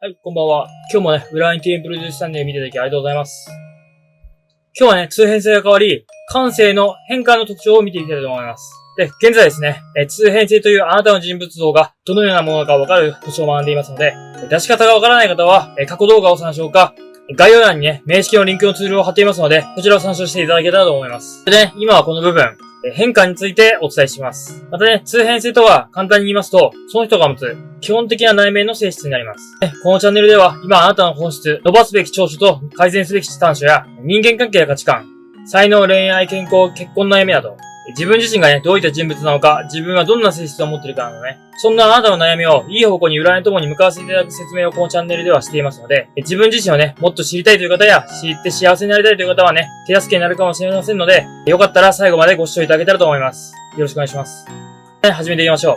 はい、こんばんは。今日もね、裏アニティプロデュースチャンネル見ていただきありがとうございます。今日はね、通変性が変わり、感性の変化の特徴を見ていきたいと思います。で、現在ですね、通変性というあなたの人物像がどのようなものかわかるコツを学んでいますので、出し方がわからない方は、過去動画を参照か、概要欄にね、名式のリンクのツールを貼っていますので、こちらを参照していただけたらと思います。でね、今はこの部分、変化についてお伝えします。またね、通変性とは簡単に言いますと、その人が持つ基本的な内面の性質になります。このチャンネルでは、今あなたの本質、伸ばすべき長所と改善すべき短所や、人間関係や価値観、才能、恋愛、健康、結婚の悩みなど、自分自身がね、どういった人物なのか、自分はどんな性質を持っているかなどね、そんなあなたの悩みをいい方向に占いともに向かわせていただく説明をこのチャンネルではしていますので、自分自身をね、もっと知りたいという方や、知って幸せになりたいという方はね、手助けになるかもしれませんので、よかったら最後までご視聴いただけたらと思います。よろしくお願いします。始めていきましょう。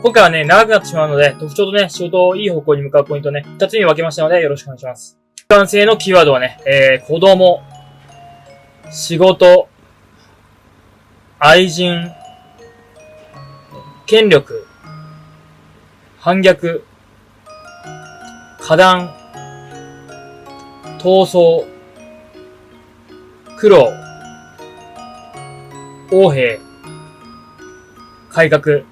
今回はね、長くなってしまうので、特徴とね、仕事をいい方向に向かうポイントをね、2つに分けましたので、よろしくお願いします。一貫性のキーワードはね、子供、仕事、愛人、権力、反逆、加断、闘争、苦労、横兵、改革。例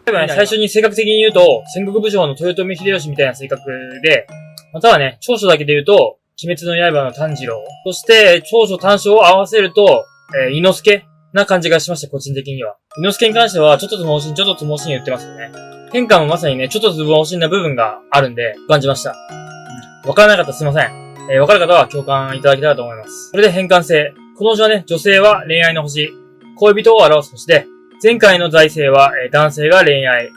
えばね、最初に性格的に言うと、戦国武将の豊臣秀吉みたいな性格で、またはね、長所だけで言うと、鬼滅の刃の炭治郎。そして、長所短所を合わせると、伊之助な感じがしました、個人的には。伊之助に関しては、ちょっとつ盲信言ってますよね。変化もまさにね、ちょっとつ盲信な部分があるんで、感じました。わからなかったらすいません。わかる方は共感いただけたらと思います。それで変換性。この星はね、女性は恋愛の星、恋人を表す星で、前回の財星は、男性が恋愛、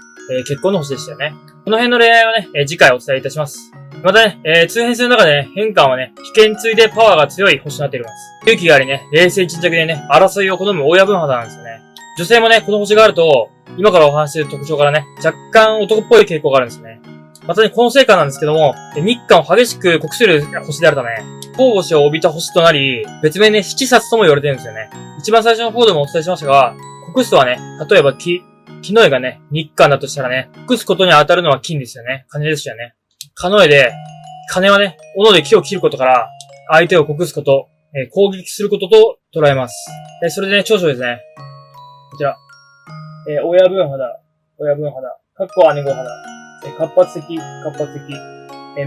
結婚の星でしたよね。この辺の恋愛はね、次回お伝えいたします。またね、通変性の中でね、変換はね、危険ついでパワーが強い星となっております。勇気がありね、冷静沈着でね、争いを好む親分肌なんですよね。女性もね、この星があると、今からお話しする特徴からね、若干男っぽい傾向があるんですね。またね、この成果なんですけども、日韓を激しく酷する星であるため、光星を帯びた星となり、別名ね、七殺とも言われてるんですよね。一番最初の方でもお伝えしましたが、国すとはね、例えば木の絵がね、日韓だとしたらね、国すことに当たるのは金ですよね。金ですよね。かの絵で、金はね、斧で木を切ることから、相手を国すこと、攻撃することと捉えます。それでね、長所ですね。こちら。親分肌、かっこ姉御肌、活発的、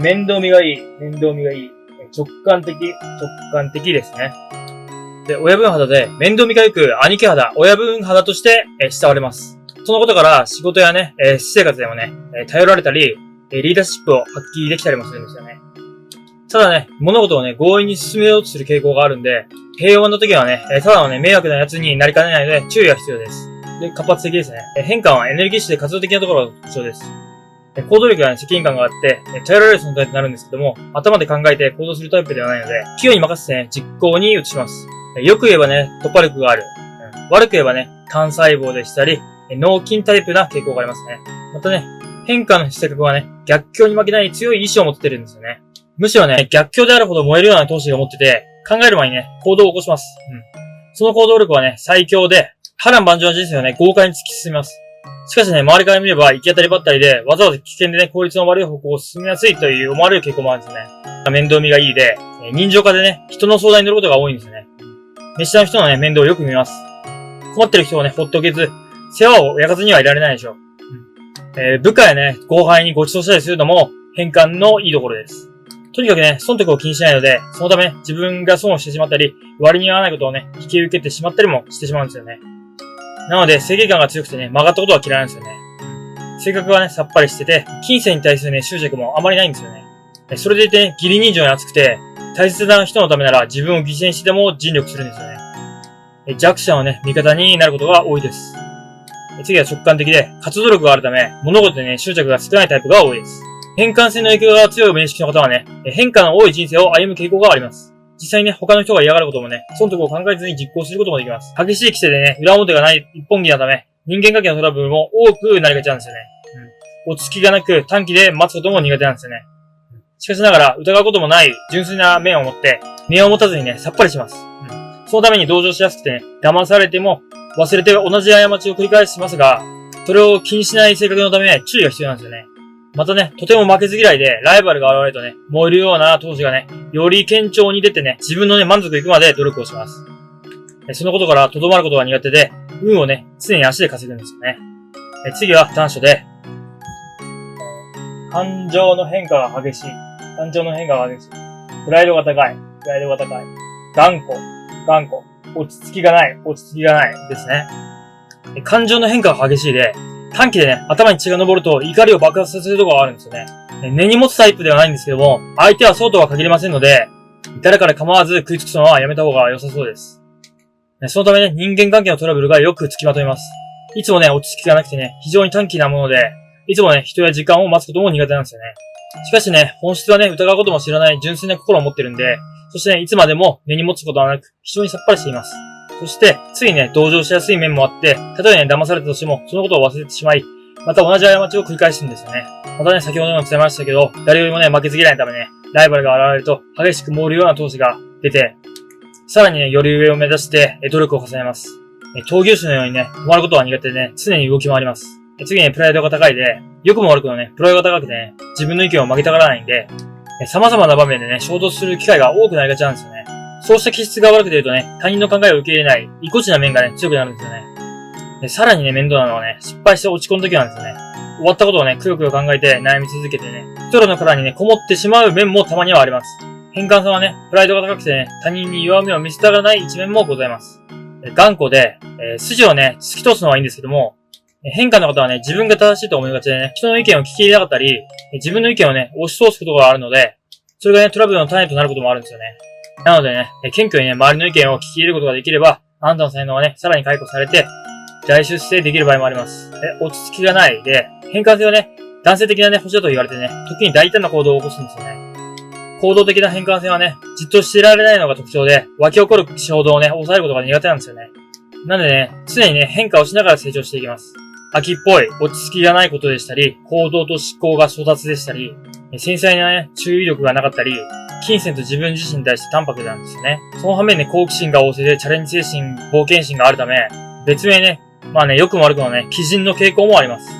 面倒見がいい、直感的ですね。で、親分肌で、面倒見がよく、兄貴肌、親分肌として、慕われます。そのことから、仕事やね、私生活でもね、頼られたり、リーダーシップを発揮できたりもするんですよね。ただね、物事をね、強引に進めようとする傾向があるんで、平穏な時はね、ただのね、迷惑な奴になりかねないので、注意が必要です。で、活発的ですね。変換はエネルギッシュで活動的なところが特徴です。行動力や、ね、責任感があって、頼られる存在となるんですけども、頭で考えて行動するタイプではないので、器用に任せてね、実行に移します。よく言えばね、突破力がある。悪く言えばね、単細胞でしたり、脳筋タイプな傾向がありますね。またね、変化の性格はね、逆境に負けない強い意志を持ってるんですよね。むしろね、逆境であるほど燃えるような闘志が持ってて、考える前にね、行動を起こします。その行動力はね、最強で、波乱万丈な人生をね、豪快に突き進みます。しかしね、周りから見れば行き当たりばったりで、わざわざ危険でね、効率の悪い方向を進みやすいという思われる傾向もあるんですね。面倒見がいいで、人情家でね、人の相談に乗ることが多いんですよね。熱心な人のね、面倒をよく見ます。困ってる人をね、ほっとけず、世話を焼かずにはいられないでしょう。部下やね、後輩にご馳走したりするのも、変換のいいところです。とにかくね、損得を気にしないので、そのため、自分が損をしてしまったり、割に合わないことをね、引き受けてしまったりもしてしまうんですよね。なので、正義感が強くてね、曲がったことは嫌いなんですよね。性格はね、さっぱりしてて、金銭に対するね、執着もあまりないんですよね。それでいてね、義理人情に熱くて、大切な人のためなら自分を犠牲にしてでも尽力するんですよね。弱者のね、味方になることが多いです。次は直感的で、活動力があるため、物事でね、執着が少ないタイプが多いです。変換性の影響が強い面識の方はね、変化の多い人生を歩む傾向があります。実際にね、他の人が嫌がることもね、損得を考えずに実行することもできます。激しい規制でね、裏表がない一本気なため、人間関係のトラブルも多くなりがちなんですよね。落ち着きがなく短期で待つことも苦手なんですよね。しかしながら、疑うこともない純粋な面を持って、根を持たずにね、さっぱりします。そのために同情しやすくてね、騙されても忘れて同じ過ちを繰り返しますが、それを気にしない性格のため注意が必要なんですよね。またね、とても負けず嫌いで、ライバルが現れるとね、燃えるような闘志がね、より堅調に出てね、自分のね、満足いくまで努力をします。そのことから、とどまることが苦手で、運をね、常に足で稼ぐんですよね。次は短所で、感情の変化が激しい。感情の変化が激しい。プライドが高い。プライドが高い。頑固。頑固。落ち着きがない。落ち着きがない。ですね。感情の変化が激しいで、短期でね、頭に血が昇ると怒りを爆発させるところがあるんですよね。根に持つタイプではないんですけども、相手はそうとは限りませんので、誰から構わず食いつくのはやめた方が良さそうです。そのためね、人間関係のトラブルがよくつきまといます。いつもね、落ち着きがなくてね、非常に短気なもので、いつもね、人や時間を待つことも苦手なんですよね。しかしね、本質はね、疑うことも知らない純粋な心を持ってるんで、そしてね、いつまでも根に持つことはなく、非常にさっぱりしています。そして、ついね、同情しやすい面もあって、たとえね、騙されたとしても、そのことを忘れてしまい、また同じ過ちを繰り返すんですよね。またね、先ほども伝えましたけど、誰よりもね、負けず嫌いのためね、ライバルが現れると、激しく燃えるような闘志が出て、さらにね、より上を目指して、努力を重ねます。闘牛士のようにね、止まることは苦手でね、常に動き回ります。次にプライドが高いで、良くも悪くもね、プライドが高くてね、自分の意見を曲げたがらないんで、様々な場面でね、衝突する機会が多くなりがちなんですよね。そうした気質が悪く出るとね、他人の考えを受け入れない、意固地な面がね、強くなるんですよね。さらにね、面倒なのはね、失敗して落ち込むときなんですよね。終わったことをね、くよくよ考えて悩み続けてね、人の殻にね、こもってしまう面もたまにはあります。変換さんはね、プライドが高くてね、他人に弱みを見せたがらない一面もございます。頑固で、筋をね、突き通すのはいいんですけども、変化の方はね、自分が正しいと思いがちでね、人の意見を聞き入れなかったり、自分の意見をね、押し通すことがあるので、それがね、トラブルの種となることもあるんですよね。なのでね、謙虚にね、周りの意見を聞き入れることができれば、あなたの才能はね、さらに解雇されて、大出世できる場合もあります。落ち着きがないで、変換性はね、男性的なね、星だと言われてね、時に大胆な行動を起こすんですよね。行動的な変換性はね、じっとしていられないのが特徴で、湧き起こる衝動をね、抑えることが苦手なんですよね。なのでね、常にね、変化をしながら成長していきます。秋っぽい、落ち着きがないことでしたり、行動と思考が粗雑でしたり、繊細なね、注意力がなかったり、金銭と自分自身に対して淡白なんですよね。その反面ね、好奇心が旺盛でチャレンジ精神、冒険心があるため、別名ね、まあね、良くも悪くもね、鬼人の傾向もあります。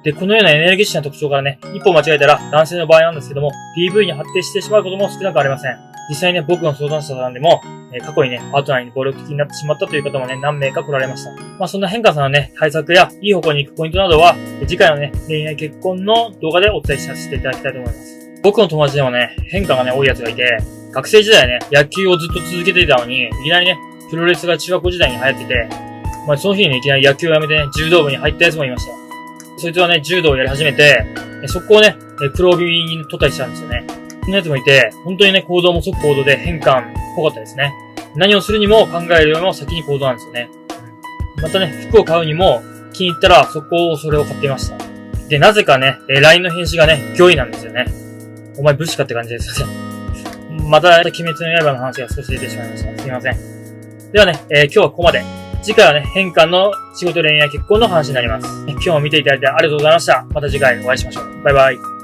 で、このようなエネルギッシュな特徴からね、一歩間違えたら男性の場合なんですけども、PV に発展してしまうことも少なくありません。実際ね、僕の相談者さんでも、過去にね、パートナーに暴力的になってしまったという方もね、何名か来られました。まあそんな変化さんのね、対策やいい方向に行くポイントなどは、次回のね、恋愛結婚の動画でお伝えさせていただきたいと思います。僕の友達でもね、変化がね、多いやつがいて、学生時代ね、野球をずっと続けていたのに、いきなりね、プロレスが中学校時代に流行ってて、まあその日にね、いきなり野球をやめてね、柔道部に入ったやつもいました。そいつはね、柔道をやり始めて、速攻ね、黒帯に取ったりしたんですよね。そんなやつもいて、本当にね、行動も即行動で変換っぽかったですね。何をするにも考えるよりも先に行動なんですよね。またね、服を買うにも気に入ったら速攻それを買っていました。で、なぜかね、LINE の返信がね、脅威なんですよね。お前武士かって感じですよね。また、鬼滅の刃の話が少し出てしまいました。すいません。ではね、今日はここまで。次回はね、変換の仕事恋愛結婚の話になります。今日も見ていただいてありがとうございました。また次回お会いしましょう。バイバイ。